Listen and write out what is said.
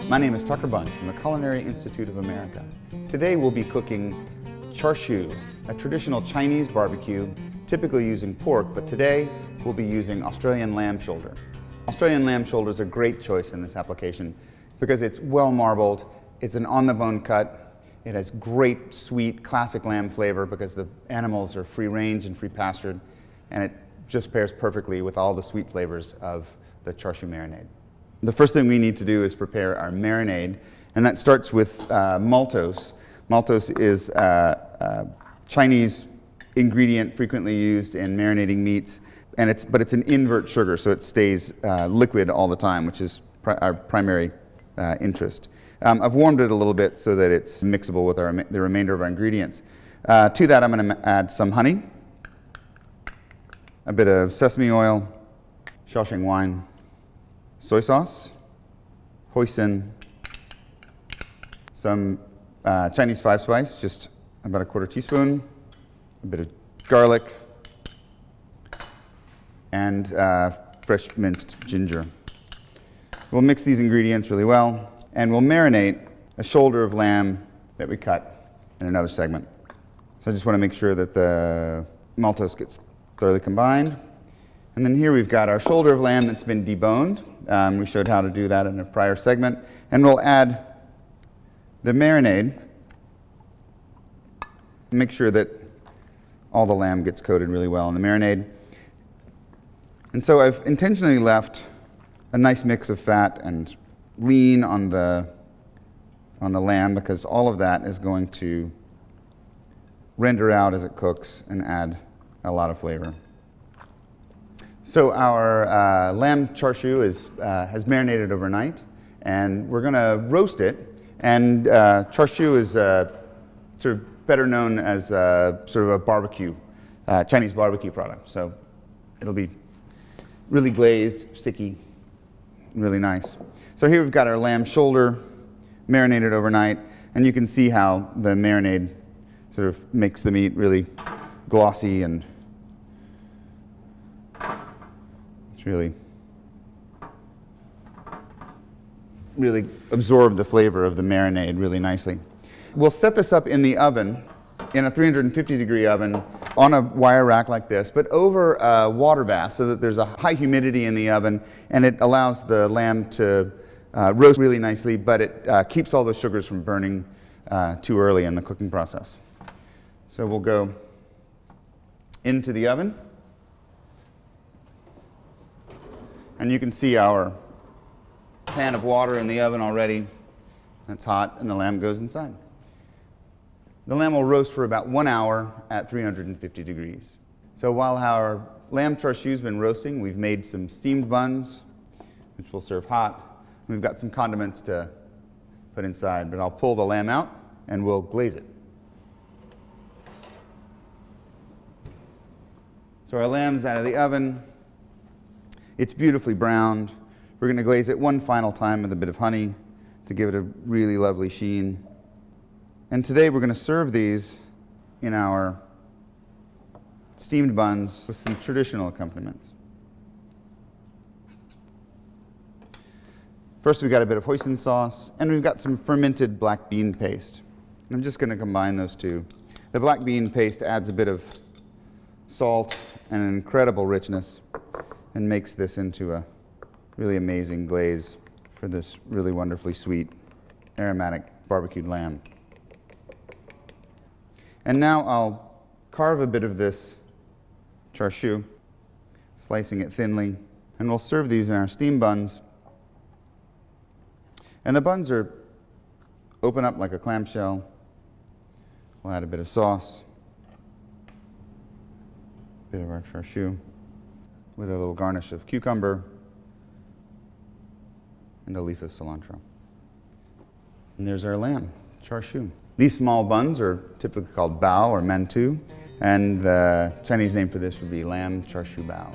My name is Tucker Bunch from the Culinary Institute of America. Today we'll be cooking char siu, a traditional Chinese barbecue, typically using pork, but today we'll be using Australian lamb shoulder. Australian lamb shoulder is a great choice in this application because it's well marbled, it's an on-the-bone cut, it has great, sweet, classic lamb flavor because the animals are free-range and free-pastured, and it just pairs perfectly with all the sweet flavors of the char siu marinade. The first thing we need to do is prepare our marinade, and that starts with maltose. Maltose is a Chinese ingredient frequently used in marinating meats, and but it's an invert sugar, so it stays liquid all the time, which is our primary interest. I've warmed it a little bit so that it's mixable with the remainder of our ingredients. To that, I'm going to add some honey, a bit of sesame oil, Shaoxing wine, soy sauce, hoisin, some Chinese 5-spice, just about a quarter teaspoon, a bit of garlic, and fresh minced ginger. We'll mix these ingredients really well, and we'll marinate a shoulder of lamb that we cut in another segment. So I just want to make sure that the maltose gets thoroughly combined. And then here we've got our shoulder of lamb that's been deboned. We showed how to do that in a prior segment. And we'll add the marinade. Make sure that all the lamb gets coated really well in the marinade. And so I've intentionally left a nice mix of fat and lean on the lamb because all of that is going to render out as it cooks and add a lot of flavor. So our lamb char siu has marinated overnight, and we're going to roast it. And char siu is sort of better known as sort of a barbecue, Chinese barbecue product. So it'll be really glazed, sticky, really nice. So here we've got our lamb shoulder marinated overnight, and you can see how the marinade sort of makes the meat really glossy, and it's really absorb the flavor of the marinade really nicely. We'll set this up in the oven, in a 350-degree oven, on a wire rack like this, but over a water bath so that there's a high humidity in the oven, and it allows the lamb to roast really nicely, but it keeps all the sugars from burning too early in the cooking process. So we'll go into the oven, and you can see our pan of water in the oven already. It's hot, and the lamb goes inside. The lamb will roast for about 1 hour at 350 degrees. So while our lamb char siu's been roasting, we've made some steamed buns, which we'll serve hot. We've got some condiments to put inside, but I'll pull the lamb out and we'll glaze it. So our lamb's out of the oven. It's beautifully browned. We're going to glaze it one final time with a bit of honey to give it a really lovely sheen. And today we're going to serve these in our steamed buns with some traditional accompaniments. First we've got a bit of hoisin sauce, and we've got some fermented black bean paste. And I'm just going to combine those two. The black bean paste adds a bit of salt and an incredible richness, and makes this into a really amazing glaze for this really wonderfully sweet, aromatic barbecued lamb. And now I'll carve a bit of this char siu, slicing it thinly, and we'll serve these in our steamed buns. And the buns open up like a clamshell. We'll add a bit of sauce, a bit of our char siu, with a little garnish of cucumber and a leaf of cilantro. And there's our lamb char siu. These small buns are typically called bao or mantou, and the Chinese name for this would be lamb char siu bao.